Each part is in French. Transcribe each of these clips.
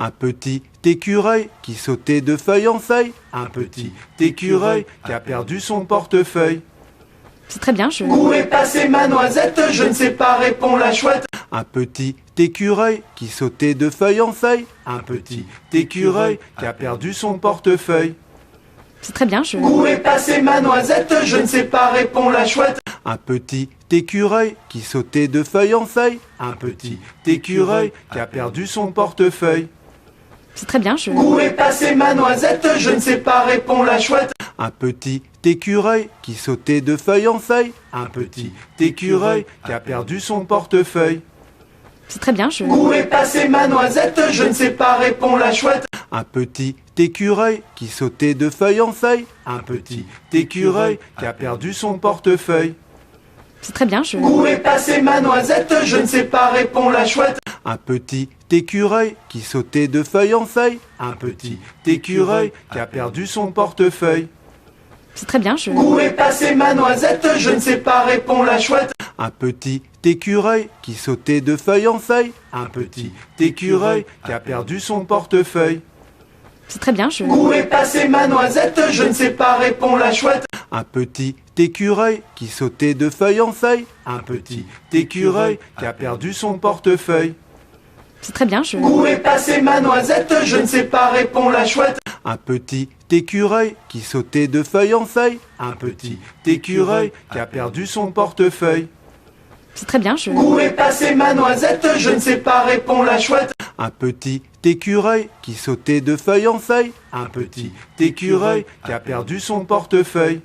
Un petit écureuil qui sautait de feuille en feuille. Un petit écureuil qui a perdu son portefeuille. C'est très bien, Où est passée ma noisette? Je ne sais pas, répond la chouette. Un petit écureuil qui sautait de feuille en feuille. Un petit écureuil qui a perdu son portefeuille. C'est très bien, Où est passée ma noisette? Je ne sais pas, répond la chouette. Un petit écureuil qui sautait de feuille en feuille. Un petit écureuil qui a perdu son portefeuille. C'est très bien, Où est passée ma noisette? Je ne sais pas, répond la chouette. Un petit écureuil qui sautait de feuille en feuille. Un petit écureuil qui a perdu son portefeuille. C'est très bien, Où est passée ma noisette? Je ne sais pas, répond la chouette. Un petit écureuil qui sautait de feuille en feuille. Un petit écureuil qui a perdu son portefeuille. C'est très bien, Où est passée ma noisette? Je ne sais pas, répond la chouette. Un petit écureuil qui sautait de feuille en feuille. Un petit écureuil qui a perdu son portefeuille. C'est très bien, Où est passée ma noisette? Je ne sais pas, répond la chouette. Un petit écureuil qui sautait de feuille en feuille. Un petit écureuil qui a perdu son portefeuille. C'est très bien, Où est passée ma noisette? Je ne sais pas, répond la chouette. Un petit écureuil qui sautait de feuille en feuille. Un petit écureuil qui a perdu son portefeuille. C'est très bien, Où est passée ma noisette? Je ne sais pas, répond la chouette. Un petit écureuil qui sautait de feuille en feuille. Un petit écureuil qui a perdu son portefeuille. C'est très bien, Où est passée ma noisette? Je ne sais pas, répond la chouette. Un petit écureuil qui sautait de feuille en feuille. Un petit écureuil qui a perdu son portefeuille.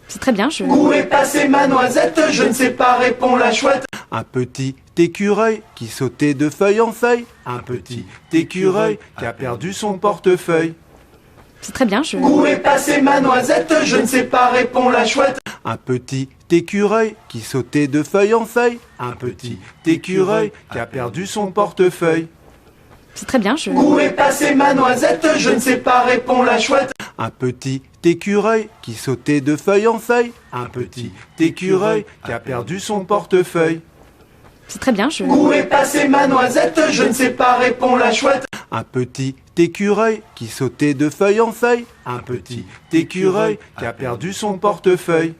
C'est très bien, Où est passée ma noisette? Je ne sais pas, répond la chouette. Un petit écureuil qui sautait de feuille en feuille. Un petit écureuil qui a perdu son portefeuille. C'est très bien, Où est passée ma noisette? Je ne sais pas, répond la chouette. Un petit écureuil qui sautait de feuille en feuille. Un petit écureuil qui a perdu son portefeuille. C'est très bien, Où est passée ma noisette? Je ne sais pas, répond la chouette. Un petit écureuil qui sautait de feuille en feuille. Un petit écureuil qui a perdu son portefeuille. C'est très bien, Où est passée ma noisette? Je ne sais pas, répond la chouette. Un petit écureuil qui sautait de feuille en feuille. Un petit écureuil qui a perdu son portefeuille.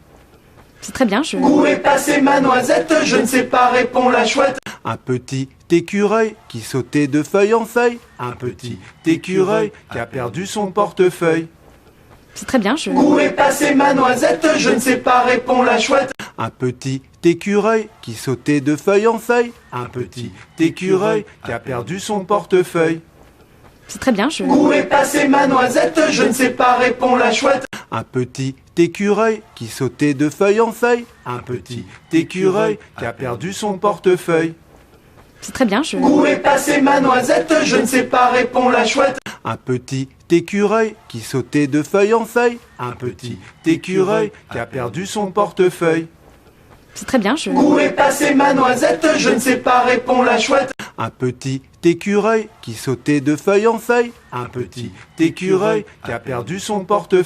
C'est très bien, Où est passée ma noisette? Je ne sais pas, répond la chouette. Un petit écureuil qui sautait de feuille en feuille. Un petit écureuil qui a perdu son portefeuille. C'est très bien, Où est passée ma noisette? Je ne sais pas, répond la chouette. Un petit écureuil qui sautait de feuille en feuille. Un petit écureuil qui a perdu son portefeuille. C'est très bien, Où est passée ma noisette? Je ne sais pas, répond la chouette. Un petit écureuil qui sautait de feuille en feuille. Un petit écureuil qui a perdu son portefeuille. C'est très bien, Où est passée ma noisette? Je ne sais pas, répond la chouette. Un petit écureuil qui sautait de feuille en feuille. Un petit écureuil qui a perdu son portefeuille. C'est très bien, Où est passée ma noisette? Je ne sais pas, répond la chouette. Un petit écureuil qui sautait de feuille en feuille. Un petit écureuil qui a perdu son portefeuille.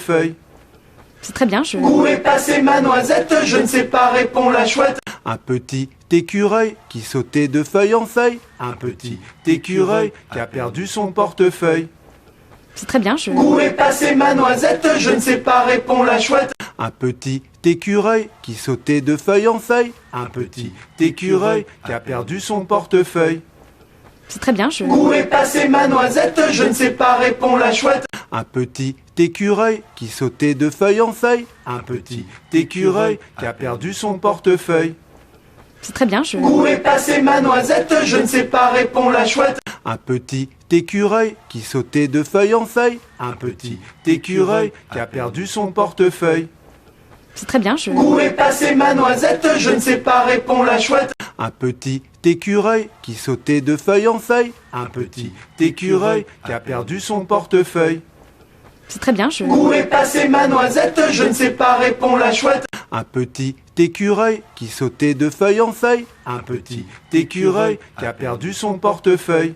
C'est très bien, Où est passée ma noisette? Je ne sais pas, répond la chouette. Un petit écureuil qui sautait de feuille en feuille. Un petit écureuil qui a perdu son portefeuille. C'est très bien, Où est passée ma noisette? Je ne sais pas, répond la chouette. Un petit écureuil qui sautait de feuille en feuille. Un petit écureuil qui a perdu son portefeuille. C'est très bien, Où est passée ma noisette? Je ne sais pas, répond la chouette. Un petit écureuil qui sautait de feuille en feuille. Un petit écureuil qui a perdu son portefeuille. C'est très bien, Où est passée ma noisette? Je ne sais pas, répond la chouette. Un petit écureuil qui sautait de feuille en feuille. Un petit écureuil qui a perdu son portefeuille. C'est très bien, Où est passée ma noisette? Je ne sais pas, répond la chouette. Un petit écureuil qui sautait de feuille en feuille. Un petit écureuil qui a perdu son portefeuille. C'est très bien, Où est passée ma noisette? Je ne sais pas, répond la chouette. Un petit écureuil qui sautait de feuille en feuille. Un petit écureuil qui a perdu son portefeuille.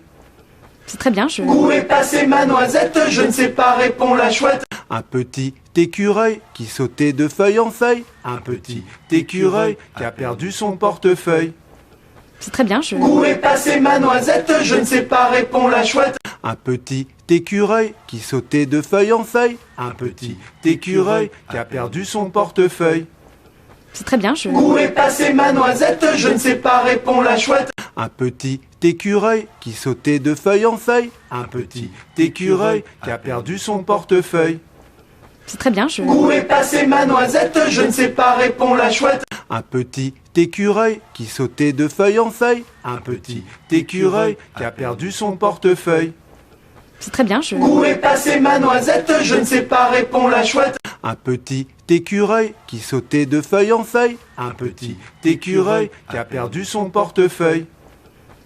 C'est très bien, Où est passée ma noisette? Je ne sais pas, répond la chouette. Un petit écureuil qui sautait de feuille en feuille. Un petit écureuil qui a perdu son portefeuille. C'est très bien, Où est passée ma noisette? Je ne sais pas, répond la chouette. Un petit écureuil qui sautait de feuille en feuille. Un petit écureuil qui a perdu son portefeuille. C'est très bien, je... Où est passée ma noisette? Je ne sais pas, répond la chouette. Un petit écureuil qui sautait de feuille en feuille. Un petit écureuil qui a perdu son portefeuille. C'est très bien, je... Où est passée ma noisette? Je ne sais pas, répond la chouette. Un petit écureuil qui sautait de feuille en feuille. Un petit écureuil qui a perdu son portefeuille. C'est très bien, je... Où est passée ma noisette? Je ne sais pas, répond la chouette. Un petit écureuil qui sautait de feuille en feuille. Un petit écureuil qui a perdu son portefeuille.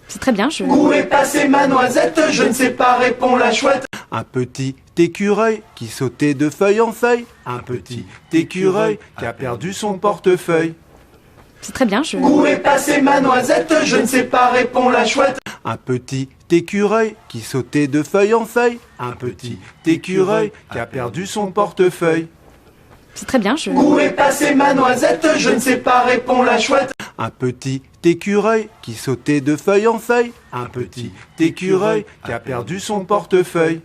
C'est très bien, je... Où est passée ma noisette? Je ne sais pas, répond la chouette. Un petit écureuil qui sautait de feuille en feuille. Un petit écureuil qui a perdu son portefeuille. C'est très bien, je... Où est passée ma noisette? Je ne sais pas, répond la chouette. Un petit écureuil qui sautait de feuille en feuille. Un petit écureuil qui a perdu son portefeuille. C'est très bien, je... Où est passée ma noisette? Je ne sais pas, répond la chouette. Un petit écureuil qui sautait de feuille en feuille. Un petit écureuil qui a perdu son portefeuille.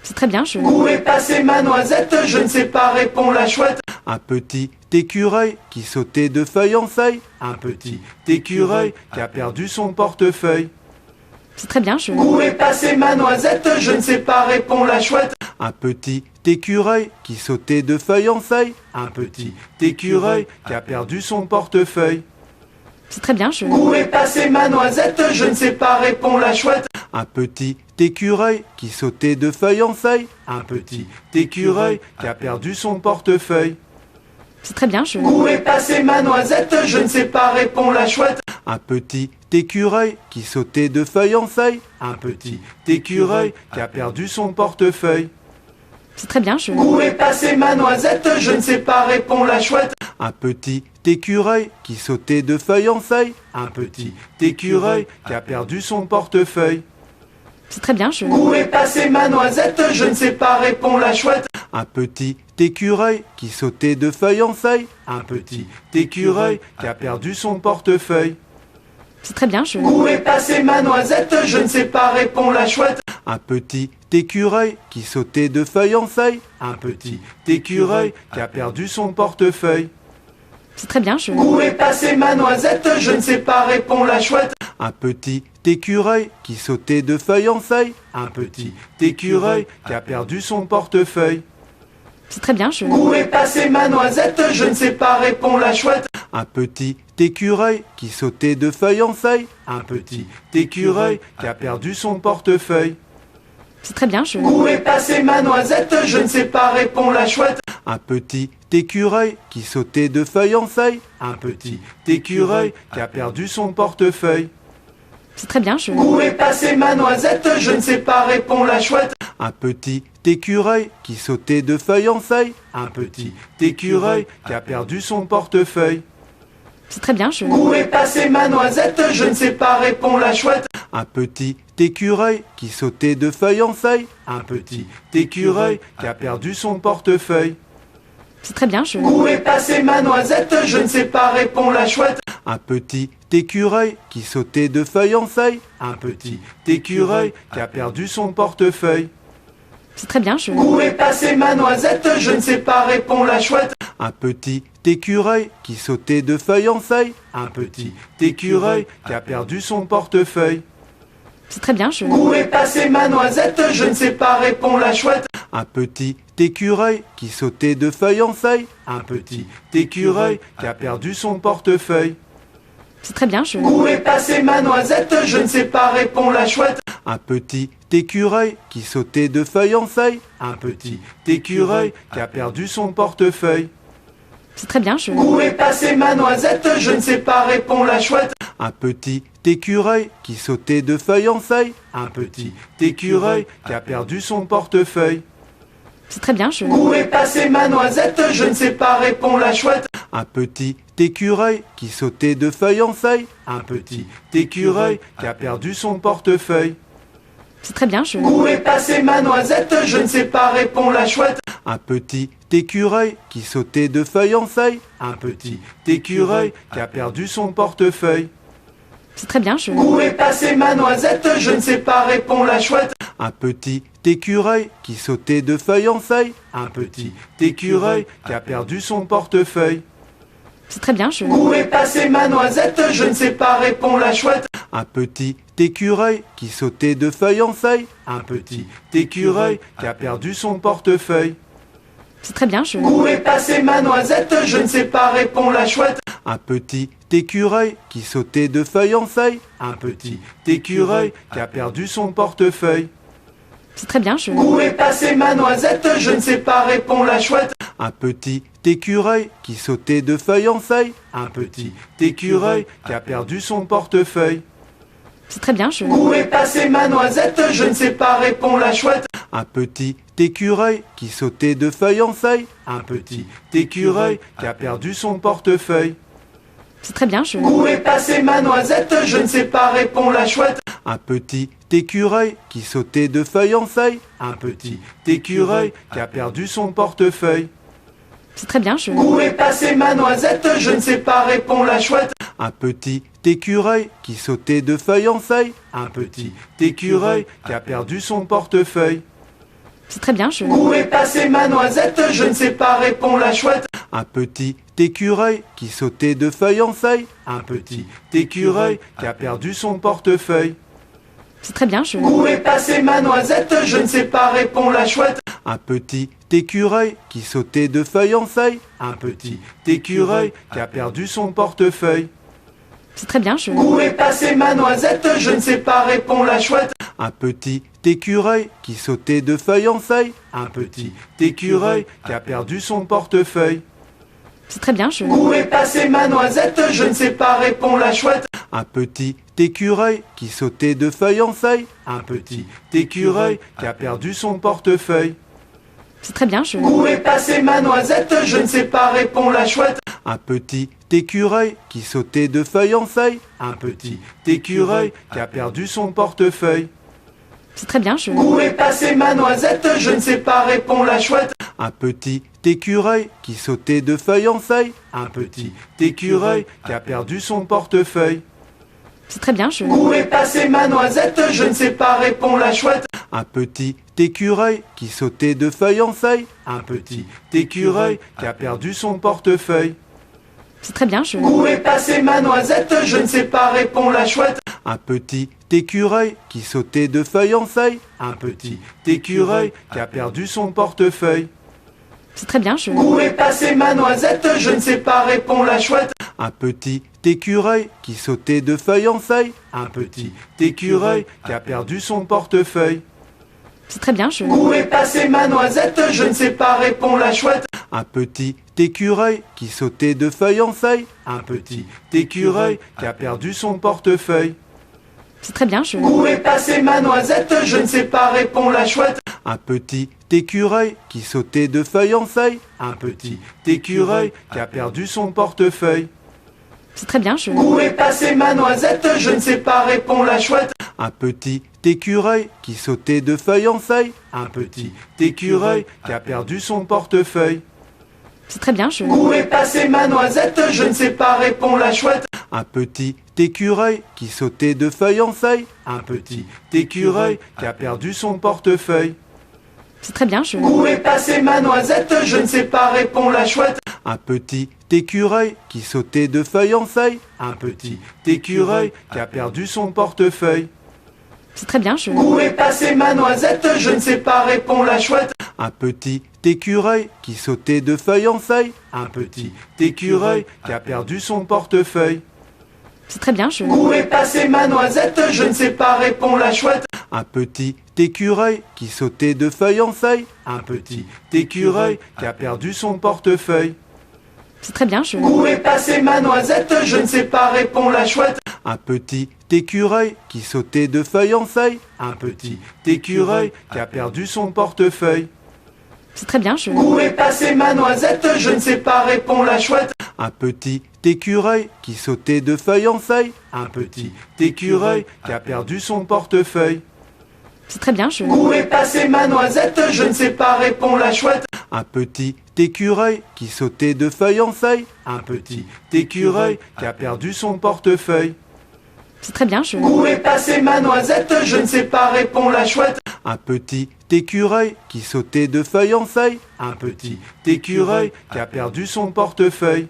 C'est très bien, je... Où est passée ma noisette? Je ne sais pas, répond la chouette. Un petit écureuil qui sautait de feuille en feuille. Un petit écureuil qui a perdu son portefeuille. C'est très bien, je... Où est passée ma noisette? Je ne sais pas, répond la chouette. Un petit écureuil qui sautait de feuille en feuille. Un petit écureuil qui a perdu son portefeuille. C'est très bien, je... Où est passée ma noisette? Je ne sais pas, répond la chouette. Un petit écureuil qui sautait de feuille en feuille. Un petit écureuil qui a perdu son portefeuille. C'est très bien, je... Où est passée ma noisette? Je ne sais pas, répond la chouette. Un petit écureuil qui sautait de feuille en feuille. Un petit écureuil qui a perdu son portefeuille. C'est très bien, je... Où est passée ma noisette? Je ne sais pas, répond la chouette. Un petit écureuil qui sautait de feuille en feuille. Un petit écureuil qui a perdu son portefeuille. C'est très bien, je... Où est passée ma noisette? Je ne sais pas, répond la chouette. Un petit écureuil qui sautait de feuille en feuille. Un petit écureuil qui a perdu son portefeuille. C'est très bien, je... Où est passée ma noisette? Je ne sais pas, répond la chouette. Un petit écureuil qui sautait de feuille en feuille. Un petit écureuil qui a perdu son portefeuille. C'est très bien, je... Où est passée ma noisette? Je ne sais pas, répond la chouette. Un petit écureuil qui sautait de feuille en feuille. Un petit écureuil qui a perdu son portefeuille. C'est très bien, je... Où est passée ma noisette? Je ne sais pas, répond la chouette. Un petit écureuil qui sautait de feuille en feuille. Un petit écureuil qui a perdu son portefeuille. C'est très bien, je... Où est passée ma noisette? Je ne sais pas, répond la chouette. Un petit écureuil qui sautait de feuille en feuille. Un petit écureuil qui a perdu son portefeuille. C'est très bien, je... Où est passée ma noisette? Je ne sais pas, répond la chouette. Un petit écureuil qui sautait de feuille en feuille. Un petit écureuil qui a perdu son portefeuille. C'est très bien, je... Où est passée ma noisette? Je ne sais pas, répond la chouette. Un petit écureuil qui sautait de feuille en feuille. Un petit écureuil qui a perdu son portefeuille. C'est très bien, je... Où est passée ma noisette? Je ne sais pas, répond la chouette. Un petit écureuil qui sautait de feuille en feuille. Un petit écureuil qui a perdu son portefeuille. C'est très bien, je... Où est passée ma noisette? Je ne sais pas, répond la chouette. Un petit écureuil qui sautait de feuille en feuille. Un petit écureuil qui a perdu son portefeuille. C'est très bien, je... Où est passée ma noisette? Je ne sais pas, répond la chouette. Un petit écureuil qui sautait de feuille en feuille. Un petit écureuil qui a perdu son portefeuille. C'est très bien, je... Où est passée ma noisette? Je ne sais pas, répond la chouette. Un petit écureuil qui sautait de feuille en feuille. Un petit écureuil qui a perdu son portefeuille. C'est très bien, je... Où est passée ma noisette? Je ne sais pas, répond la chouette. Un petit écureuil qui sautait de feuille en feuille. Un petit écureuil qui a perdu son portefeuille. C'est très bien, je... Où est passée ma noisette? Je ne sais pas, répond la chouette. Un petit écureuil qui sautait de feuille en feuille. Un petit écureuil qui a perdu son portefeuille. C'est très bien, je... Où est passée ma noisette? Je ne sais pas, répond la chouette. Un petit écureuil qui sautait de feuille en feuille. Un petit écureuil qui a perdu son portefeuille. C'est très bien, je... Où est passée ma noisette? Je ne sais pas, répond la chouette. Un petit écureuil qui sautait de feuille en feuille. Un petit écureuil qui a perdu son portefeuille. C'est très bien, je... Où est passée ma noisette? Je ne sais pas, répond la chouette. Un petit écureuil qui sautait de feuille en feuille. Un petit écureuil qui a perdu son portefeuille. C'est très bien, je... Où est passée ma noisette? Je ne sais pas, répond la chouette. Un petit écureuil qui sautait de feuille en feuille. Un petit écureuil qui a perdu son portefeuille. C'est très bien, je... Où est passée ma noisette? Je ne sais pas, répond la chouette. Un petit écureuil qui sautait de feuille en feuille. Un petit écureuil qui a perdu son portefeuille. C'est très bien, je... Où est passée ma noisette? Je ne sais pas, répond la chouette. Un petit écureuil qui sautait de feuille en feuille. Un petit écureuil qui a perdu son portefeuille. C'est très bien, je... Où est passée ma noisette? Je ne sais pas, répond la chouette. Un petit écureuil qui sautait de feuille en feuille. Un petit écureuil qui a perdu son portefeuille. C'est très bien, je... Où est passée ma noisette? Je ne sais pas, répond la chouette. Un petit écureuil qui sautait de feuille en feuille. Un petit écureuil qui a perdu son portefeuille. C'est très bien, je... Où est passée ma noisette? Je ne sais pas, répond la chouette. Un petit écureuil qui sautait de feuille en feuille. Un petit écureuil qui a perdu son portefeuille. C'est très bien, je... Où est passée ma noisette? Je ne sais pas, répond la chouette. Un petit écureuil qui sautait de feuille en feuille. Un petit écureuil qui a perdu son portefeuille. C'est très bien, je... Où est passée ma noisette? Je ne sais pas, répond la chouette. Un petit écureuil qui sautait de feuille en feuille. Un petit écureuil qui a perdu son portefeuille. C'est très bien, je... Où est passée ma noisette? Je ne sais pas, répond la chouette. Un petit écureuil qui sautait de feuille en feuille. Un petit écureuil qui a perdu son portefeuille. C'est très bien, je... Où est passée ma noisette? Je ne sais pas, répond la chouette. Un petit écureuil qui sautait de feuille en feuille. Un petit écureuil qui a perdu son portefeuille. C'est très bien, je... Où est passée ma noisette? Je ne sais pas, répond la chouette. Un petit écureuil qui sautait de feuille en feuille. Un petit écureuil qui a perdu son portefeuille. C'est très bien, je... Où est passée ma noisette? Je ne sais pas, répond la chouette. Un petit écureuil qui sautait de feuille en feuille. Un petit écureuil qui a perdu son portefeuille. C'est très bien, je... Où est passée ma noisette? Je ne sais pas, répond la chouette. Un petit écureuil qui sautait de feuille en feuille. Un petit écureuil qui a perdu son portefeuille. C'est très bien, je... Où est passée ma noisette? Je ne sais pas, répond la chouette. Un petit écureuil qui sautait de feuille en feuille. Un petit écureuil qui a perdu son portefeuille. C'est très bien, je... Où est passée ma noisette? Je ne sais pas, répond la chouette. Un petit écureuil qui sautait de feuille en feuille. Un petit écureuil qui a perdu son portefeuille. C'est très bien, je... Où est passée ma noisette? Je ne sais pas, répond la chouette. Un petit écureuil qui sautait de feuille en feuille. Un petit écureuil qui a perdu son portefeuille. C'est très bien, je... Où est passée ma noisette? Je ne sais pas, répond la chouette. Un petit écureuil qui sautait de feuille en feuille. Un petit écureuil qui a perdu son portefeuille. C'est très bien, je... Où est passée ma noisette? Je ne sais pas, répond la chouette. Un petit écureuil qui sautait de feuille en feuille. Un petit écureuil qui a perdu son portefeuille. C'est très bien, je... Où est passée ma noisette? Je ne sais pas, répond la chouette. Un petit écureuil qui sautait de feuille en feuille. Un petit écureuil qui a perdu son portefeuille. C'est très bien, je... Où est passée ma noisette? Je ne sais pas, répond la chouette. Un petit écureuil qui sautait de feuille en feuille. Un petit écureuil qui a perdu son portefeuille. C'est très bien, je... Où est passée ma noisette? Je ne sais pas, répond la chouette. Un petit écureuil qui sautait de feuille en feuille. Un petit écureuil qui a perdu son portefeuille. C'est très bien, je... Où est passée ma noisette? Je ne sais pas, répond la chouette. Un petit écureuil qui sautait de feuille en feuille. Un petit écureuil qui a perdu son portefeuille. C'est très bien, je... Où est passée ma noisette? Je ne sais pas, répond la chouette. Un petit écureuil qui sautait de feuille en feuille. Un petit écureuil qui a perdu son portefeuille. C'est très bien, je... Où est passée ma noisette? Je ne sais pas, répond la chouette. Un petit écureuil qui sautait de feuille en feuille. Un petit écureuil qui a perdu son portefeuille. C'est très bien, je... Où est passée ma noisette? Je ne sais pas, répond la chouette. Un petit écureuil qui sautait de feuille en feuille. Un petit écureuil qui a perdu son portefeuille.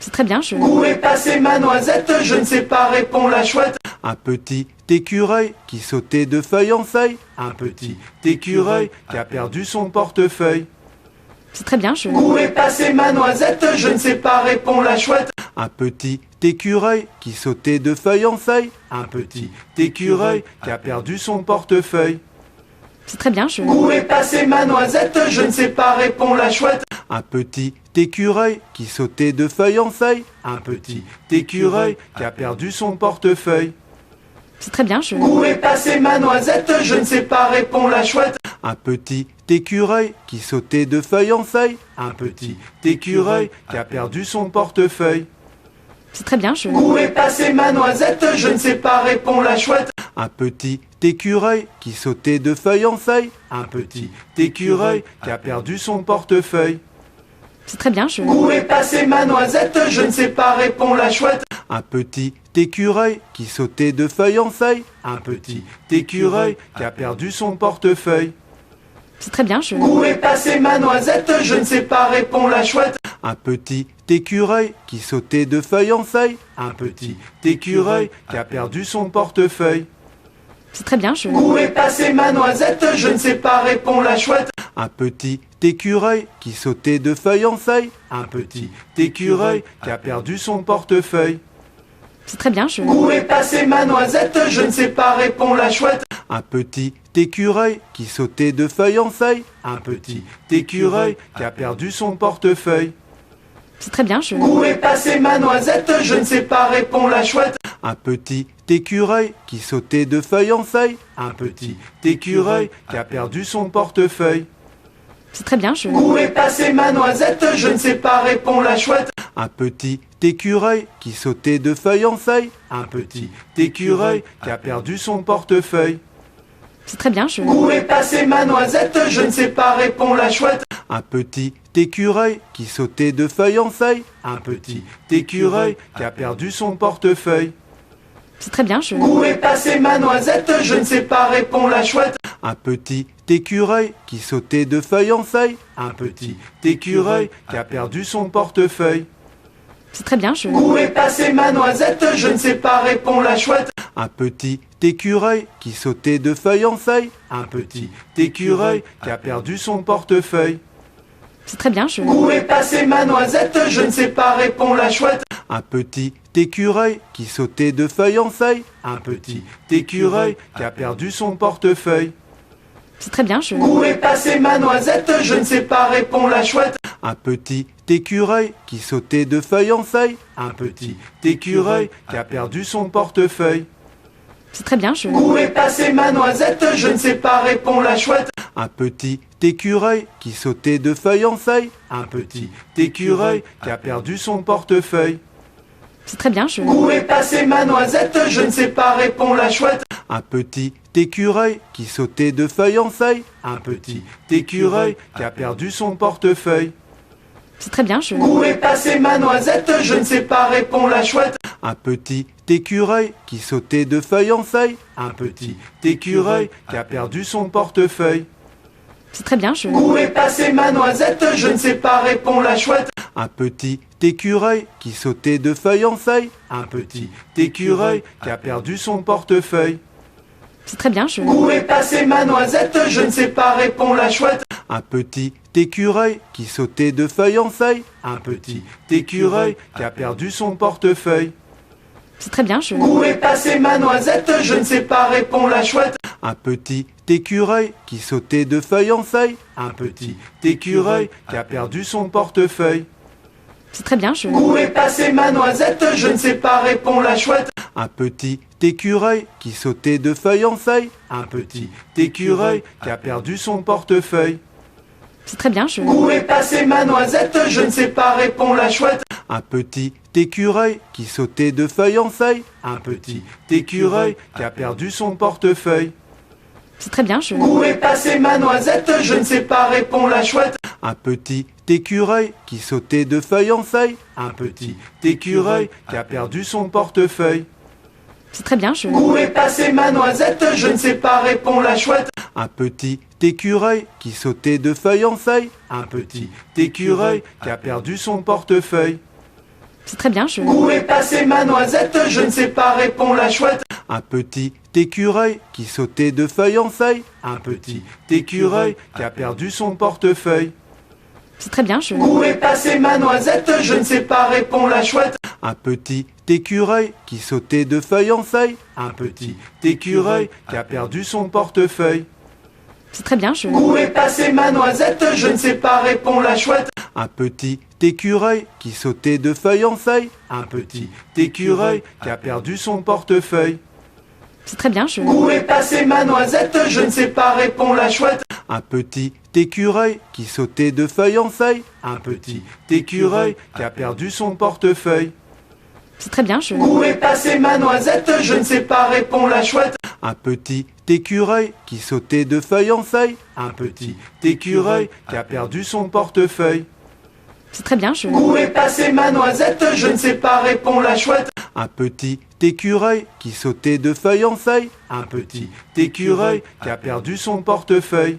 C'est très bien, je... Où est passée ma noisette? Je ne sais pas, répond la chouette. Un petit écureuil qui sautait de feuille en feuille. Un petit écureuil qui a perdu son portefeuille. C'est très bien, je... Où est passée ma noisette? Je ne sais pas, répond la chouette. Un petit écureuil qui sautait de feuille en feuille. Un petit écureuil qui a perdu son portefeuille. C'est très bien, je... Où est passée ma noisette? Je ne sais pas, répond la chouette. Un petit écureuil qui sautait de feuille en feuille. Un petit écureuil qui a perdu son portefeuille. C'est très bien, je... Où est passée ma noisette? Je ne sais pas, répond la chouette. Un petit écureuil qui sautait de feuille en feuille. Un petit écureuil qui a perdu son portefeuille. C'est très bien, je... Où est passée ma noisette? Je ne sais pas, répond la chouette. Un petit écureuil qui sautait de feuille en feuille. Un petit écureuil qui a perdu son portefeuille. C'est très bien, je... Où est passée ma noisette? Je ne sais pas, répond la chouette. Un petit écureuil qui sautait de feuille en feuille. Un petit écureuil qui a perdu son portefeuille. C'est très bien, je... Où est passée ma noisette? Je ne sais pas, répond la chouette. Un petit écureuil qui sautait de feuille en feuille. Un petit écureuil qui a perdu son portefeuille. C'est très bien, je... Où est passée ma noisette? Je ne sais pas, répond la chouette. Un petit écureuil qui sautait de feuille en feuille. Un petit écureuil qui a perdu son portefeuille. C'est très bien, je... Où est passée ma noisette? Je ne sais pas, répond la chouette. Un petit écureuil qui sautait de feuille en feuille. Un petit écureuil qui a perdu son portefeuille. C'est très bien, je... Où est passée ma noisette? Je ne sais pas, répond la chouette. Un petit écureuil qui sautait de feuille en feuille. Un petit écureuil qui a perdu son portefeuille. C'est très bien, je... Où est passée ma noisette? Je ne sais pas, répond la chouette. Un petit écureuil qui sautait de feuille en feuille. Un petit écureuil qui a perdu son portefeuille. C'est très bien, je... Où est passée ma noisette? Je ne sais pas, répond la chouette. Un petit écureuil qui sautait de feuille en feuille. Un petit écureuil qui a perdu son portefeuille. C'est très bien, je... Où est passée ma noisette? Je ne sais pas, répond la chouette. Un petit écureuil qui sautait de feuille en feuille. Un petit écureuil qui a perdu son portefeuille. C'est très bien, je... Où est passée ma noisette? Je ne sais pas, répond la chouette. Un petit écureuil qui sautait de feuille en feuille. Un petit écureuil qui a perdu son portefeuille. C'est très bien, je... Où est passée ma noisette? Je ne sais pas, répond la chouette. Un petit écureuil qui sautait de feuille en feuille. Un petit écureuil qui a perdu son portefeuille. C'est très bien, je... Où est passée ma noisette? Je ne sais pas, répond la chouette. Un petit écureuil qui sautait de feuille en feuille. Un petit écureuil qui a perdu son portefeuille. C'est très bien, je... Où est passée ma noisette? Je ne sais pas, répond la chouette. Un petit écureuil qui sautait de feuille en feuille. Un petit écureuil qui a perdu son portefeuille. C'est très bien, je... Où est passée ma noisette? Je ne sais pas, répond la chouette. Un petit écureuil qui sautait de feuille en feuille. Un petit écureuil qui a perdu son portefeuille. C'est très bien, je... Où est passée ma noisette? Je ne sais pas, répond la chouette. Un petit écureuil qui sautait de feuille en feuille. Un petit écureuil qui a perdu son portefeuille. C'est très bien, je... Où est passée ma noisette? Je ne sais pas, répond la chouette. Un petit écureuil qui sautait de feuille en feuille. Un petit écureuil qui a perdu son portefeuille. C'est très bien, je... Où est passée ma noisette? Je ne sais pas, répond la chouette. Un petit écureuil qui sautait de feuille en feuille. Un petit écureuil qui a perdu son portefeuille. C'est très bien, je... Où est passée ma noisette? Je ne sais pas, répond la chouette. Un petit écureuil qui sautait de feuille en feuille. Un petit écureuil qui a perdu son portefeuille. C'est très bien, je... Où est passée ma noisette? Je ne sais pas, répond la chouette. Un petit écureuil qui sautait de feuille en feuille. Un petit écureuil qui a perdu son portefeuille. C'est très bien, je... Où est passée ma noisette? Je ne sais pas, répond la chouette. Un petit écureuil qui sautait de feuille en feuille. Un petit écureuil qui a perdu son portefeuille. C'est très bien, je... Où est passée ma noisette? Je ne sais pas, répond la chouette. Un petit écureuil qui sautait de feuille en feuille. Un petit écureuil qui a perdu son portefeuille. C'est très bien, je... Où est passée ma noisette? Je ne sais pas, répond la chouette. Un petit écureuil qui sautait de feuille en feuille. Un petit écureuil qui a perdu son portefeuille. C'est très bien, je... Où est passée ma noisette? Je ne sais pas, répond la chouette. Un petit écureuil qui sautait de feuille en feuille. Un petit écureuil qui a perdu son portefeuille. C'est très bien, je... Où est passée ma noisette? Je ne sais pas, répond la chouette. Un petit écureuil qui sautait de feuille en feuille. Un petit écureuil qui a perdu son portefeuille. C'est très bien, je... Où est passée ma noisette? Je ne sais pas, répond la chouette. Un petit écureuil qui sautait de feuille en feuille. Un petit écureuil qui a perdu son portefeuille. C'est très bien, je... Où est passée ma noisette? Je ne sais pas, répond la chouette. Un petit écureuil qui sautait de feuille en feuille. Un petit écureuil qui a perdu son portefeuille. C'est très bien, je... Où est passée ma noisette? Je ne sais pas, répond la chouette. Un petit écureuil qui sautait de feuille en feuille. Un petit écureuil qui a perdu son portefeuille. C'est très bien, je... Où est passée ma noisette? Je ne sais pas, répond la chouette. Un petit écureuil qui sautait de feuille en feuille. Un petit écureuil qui a perdu son portefeuille.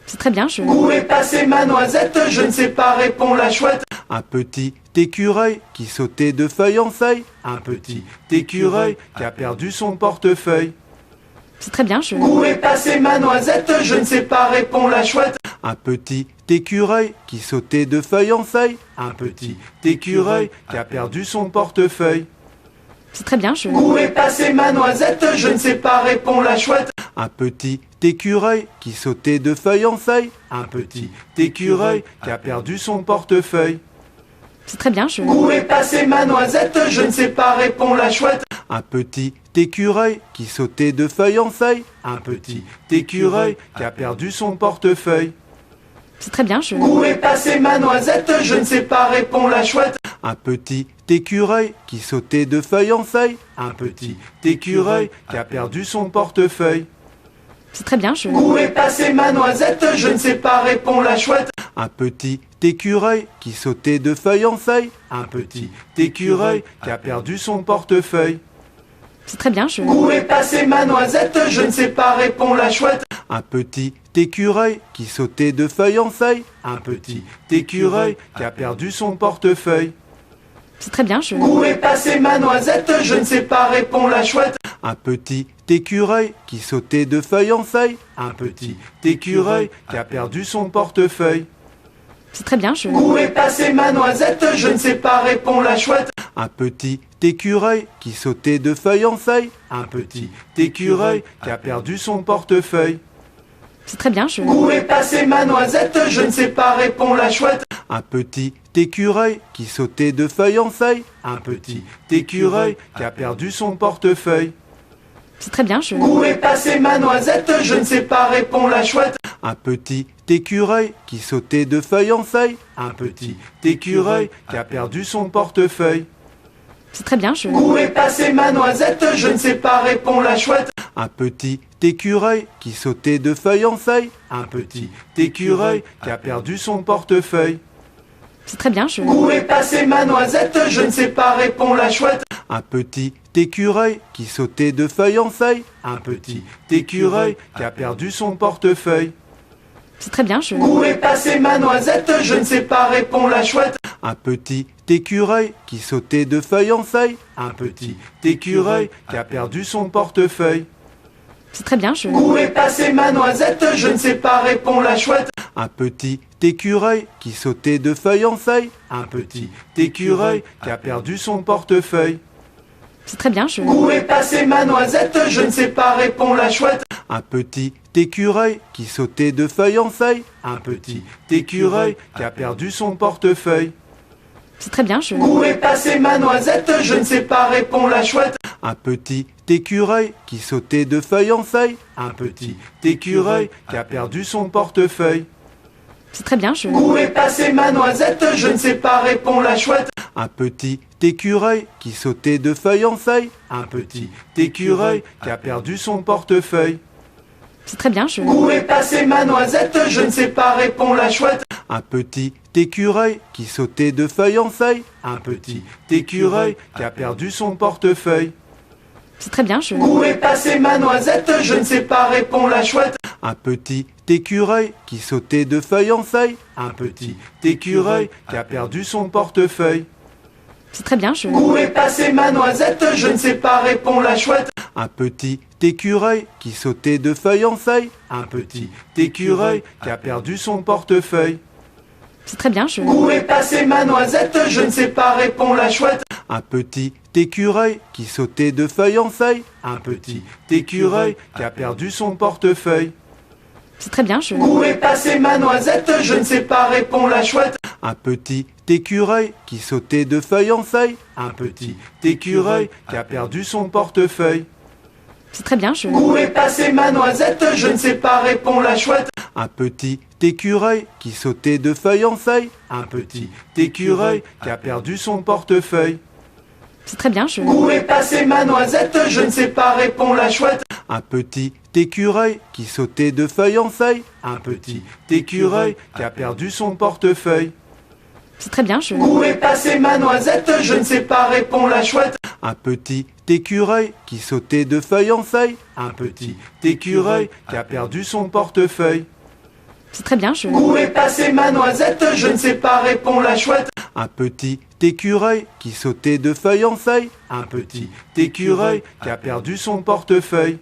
C'est très bien, je... Où est passée ma noisette? Je ne sais pas, répond la chouette. Un petit écureuil qui sautait de feuille en feuille. Un petit écureuil qui a perdu son portefeuille. C'est très bien, je... Où est passée ma noisette? Je ne sais pas, répond la chouette. Un petit écureuil qui sautait de feuille en feuille. Un petit écureuil qui a perdu son portefeuille. C'est très bien, je... Où est passée ma noisette? Je ne sais pas, répond la chouette. Un petit écureuil qui sautait de feuille en feuille. Un petit écureuil qui a perdu son portefeuille. C'est très bien, je... Où est passée ma noisette? Je ne sais pas, répond la chouette. Un petit écureuil qui sautait de feuille en feuille. Un petit écureuil qui a perdu son portefeuille. C'est très bien, je... Où est passée ma noisette? Je ne sais pas, répond la chouette. Un petit écureuil qui sautait de feuille en feuille. Un petit écureuil qui a perdu son portefeuille. C'est très bien, je... Où est passée ma noisette? Je ne sais pas, répond la chouette. Un petit écureuil qui sautait de feuille en feuille. Un petit écureuil qui a perdu son portefeuille. C'est très bien, je... Où est passée ma noisette? Je ne sais pas, répond la chouette. Un petit écureuil qui sautait de feuille en feuille. Un petit écureuil qui a perdu son portefeuille. C'est très bien, je... Où est passée ma noisette? Je ne sais pas, répond la chouette. Un petit écureuil qui sautait de feuille en feuille. Un petit écureuil qui a perdu son portefeuille. C'est très bien, je... Où est passée ma noisette? Je ne sais pas, répond la chouette. Un petit écureuil qui sautait de feuille en feuille. Un petit écureuil qui a perdu son portefeuille. C'est très bien, je... Où est passée ma noisette? Je ne sais pas, répond la chouette. Un petit écureuil qui sautait de feuille en feuille. Un petit écureuil qui a perdu son portefeuille. C'est très bien, je... Où est passée ma noisette? Je ne sais pas, répond la chouette. Un petit écureuil qui sautait de feuille en feuille. Un petit écureuil qui a perdu son portefeuille. C'est très bien, je... Où est passée ma noisette? Je ne sais pas, répond la chouette. Un petit écureuil qui sautait de feuille en feuille. Un petit écureuil qui a perdu son portefeuille. C'est très bien, je... Où est passée ma noisette? Je ne sais pas, répond la chouette. Un petit écureuil qui sautait de feuille en feuille. Un petit écureuil qui a perdu son portefeuille. C'est très bien, je... Où est passée ma noisette? Je ne sais pas, répond la chouette. Un petit écureuil qui sautait de feuille en feuille. Un petit écureuil qui a perdu son portefeuille. C'est très bien, je... Où est passée ma noisette? Je ne sais pas, répond la chouette. Un petit écureuil qui sautait de feuille en feuille. Un petit écureuil qui a perdu son portefeuille. C'est très bien, je... Où est passée ma noisette? Je ne sais pas, répond la chouette. Un petit écureuil qui sautait de feuille en feuille. Un petit écureuil qui a perdu son portefeuille. C'est très bien, je... Où est passée ma noisette? Je ne sais pas, répond la chouette. Un petit écureuil qui sautait de feuille en feuille. Un petit écureuil qui a perdu son portefeuille. C'est très bien, je... Où est passée ma noisette? Je ne sais pas, répond la chouette. Un petit écureuil qui sautait de feuille en feuille. Un petit écureuil qui a perdu son portefeuille. C'est très bien, je... Où est passée ma noisette? Je ne sais pas, répond la chouette. Un petit écureuil qui sautait de feuille en feuille. Un petit écureuil qui a perdu son portefeuille. C'est très bien, je... Où est passée ma noisette? Je ne sais pas, répond la chouette. Un petit écureuil qui sautait de feuille en feuille. Un petit écureuil qui a perdu son portefeuille. C'est très bien, je... Où est passée ma noisette? Je ne sais pas, répond la chouette. Un petit écureuil qui sautait de feuille en feuille. Un petit écureuil qui a perdu son portefeuille. C'est très bien, je... Où est passée ma noisette? Je ne sais pas, répond la chouette. Un petit écureuil qui sautait de feuille en feuille. Un petit écureuil qui a perdu son portefeuille. C'est très bien, je... Où est passée ma noisette? Je ne sais pas, répond la chouette. Un petit écureuil qui sautait de feuille en feuille. Un petit écureuil qui a perdu son portefeuille. C'est très bien, je... Où est passée ma noisette? Je ne sais pas, répond la chouette. Un petit écureuil qui sautait de feuille en feuille. Un petit écureuil qui a perdu son portefeuille. C'est très bien, je... Où est passée ma noisette? Je ne sais pas, répond la chouette. Un petit écureuil qui sautait de feuille en feuille. Un petit écureuil qui a perdu son portefeuille. C'est très bien, je... Où est passée ma noisette? Je ne sais pas, répond la chouette. Un petit écureuil qui sautait de feuille en feuille. Un petit écureuil qui a perdu son portefeuille. C'est très bien, je... Où est passée ma noisette? Je ne sais pas, répond la chouette. Un petit écureuil qui sautait de feuille en feuille. Un petit écureuil qui a perdu son portefeuille.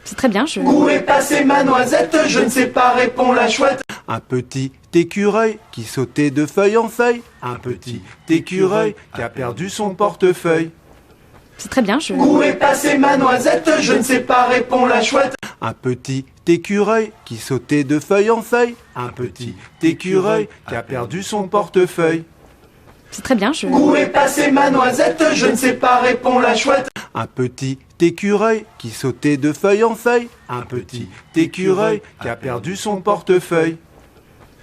C'est très bien, je... Où est passée ma noisette? Je ne sais pas, répond la chouette. Un petit écureuil qui sautait de feuille en feuille. Un petit écureuil qui a perdu son portefeuille. C'est très bien, je... Où est passée ma noisette? Je ne sais pas, répond la chouette. Un petit écureuil qui sautait de feuille en feuille. Un petit écureuil qui a perdu son portefeuille. C'est très bien, je... Où est passée ma noisette? Je ne sais pas, répond la chouette. Un petit écureuil qui sautait de feuille en feuille. Un petit écureuil qui a perdu son portefeuille.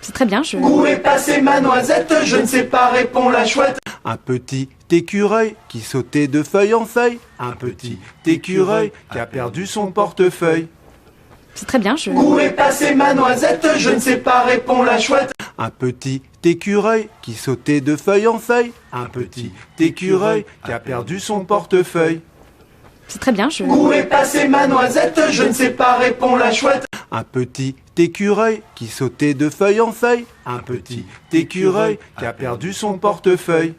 C'est très bien, je... Où est passée ma noisette? Je ne sais pas, répond la chouette. Un petit écureuil qui sautait de feuille en feuille. Un petit écureuil qui a perdu son portefeuille. C'est très bien, je... Où est passée ma noisette? Je ne sais pas, répond la chouette. Un petit écureuil qui sautait de feuille en feuille. Un petit écureuil qui a perdu son portefeuille. C'est très bien, je... Où est passée ma noisette? Je ne sais pas, répond la chouette. Un petit écureuil qui sautait de feuille en feuille. Un petit écureuil qui a perdu son portefeuille.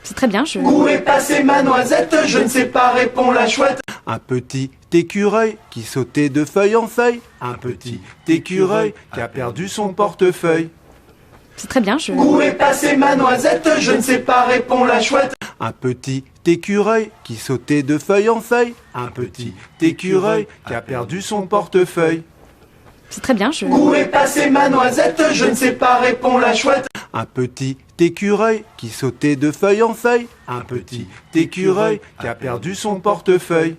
C'est très bien, je... Où est passée ma noisette? Je ne sais pas, répond la chouette. Un petit écureuil qui sautait de feuille en feuille. Un petit écureuil qui a perdu son portefeuille. C'est très bien, je... Où est passée ma noisette? Je ne sais pas, répond la chouette. Un petit écureuil qui sautait de feuille en feuille. Un petit écureuil qui a perdu son portefeuille. C'est très bien, je... Où est passée ma noisette? Je ne sais pas, répond la chouette. Un petit écureuil qui sautait de feuille en feuille. Un petit écureuil qui a perdu son portefeuille.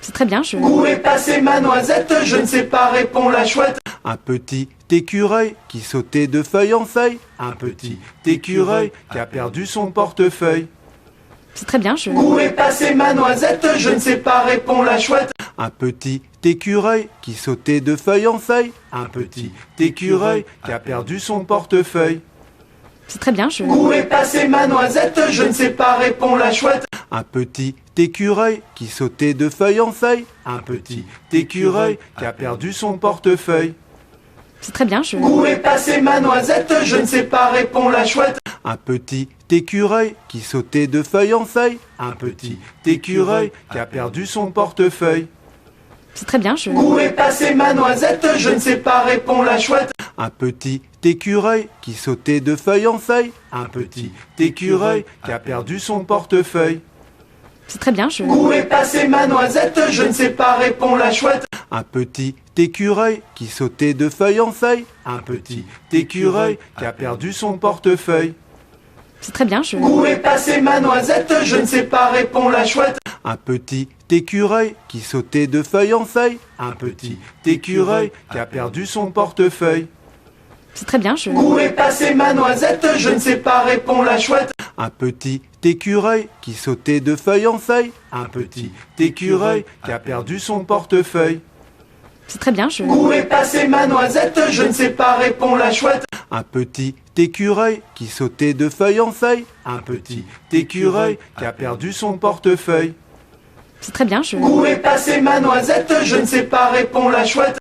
C'est très bien, je... Où est passée ma noisette? Je ne sais pas, répond la chouette. Un petit écureuil qui sautait de feuille en feuille. Un petit écureuil qui a perdu son portefeuille. C'est très bien, je... Où est passée ma noisette? Je ne sais pas, répond la chouette. Un petit écureuil qui sautait de feuille en feuille. Un petit écureuil qui a perdu son portefeuille. C'est très bien, je... Où est passée ma noisette? Je ne sais pas, répond la chouette. Un petit écureuil qui sautait de feuille en feuille. Un petit écureuil qui a perdu son portefeuille. C'est très bien, je... Où est passée ma noisette? Je ne sais pas, répond la chouette. Un petit écureuil qui sautait de feuille en feuille. Un petit écureuil qui a perdu son portefeuille. C'est très bien, je... Où est passée ma noisette? Je ne sais pas, répond la chouette. Un petit écureuil qui sautait de feuille en feuille. Un petit écureuil qui a perdu son portefeuille. C'est très bien, je... Où est passée ma noisette? Je ne sais pas, répond la chouette. Un petit écureuil qui sautait de feuille en feuille. Un petit écureuil qui a perdu son portefeuille. C'est très bien, je... Où est passée ma noisette? Je ne sais pas, répond la chouette. Un petit écureuil qui sautait de feuille en feuille. Un petit écureuil qui a perdu son portefeuille. C'est très bien, je... Où est passée ma noisette? Je ne sais pas, répond la chouette. Un petit écureuil qui sautait de feuille en feuille. Un petit écureuil qui a perdu son portefeuille. C'est très bien, je... Où est passée ma noisette? Je ne sais pas, répond la chouette. Un petit écureuil qui sautait de feuille en feuille. Un petit écureuil qui a perdu son portefeuille. c'est très bien, je... Où est passée ma noisette? Je ne sais pas, répond la chouette.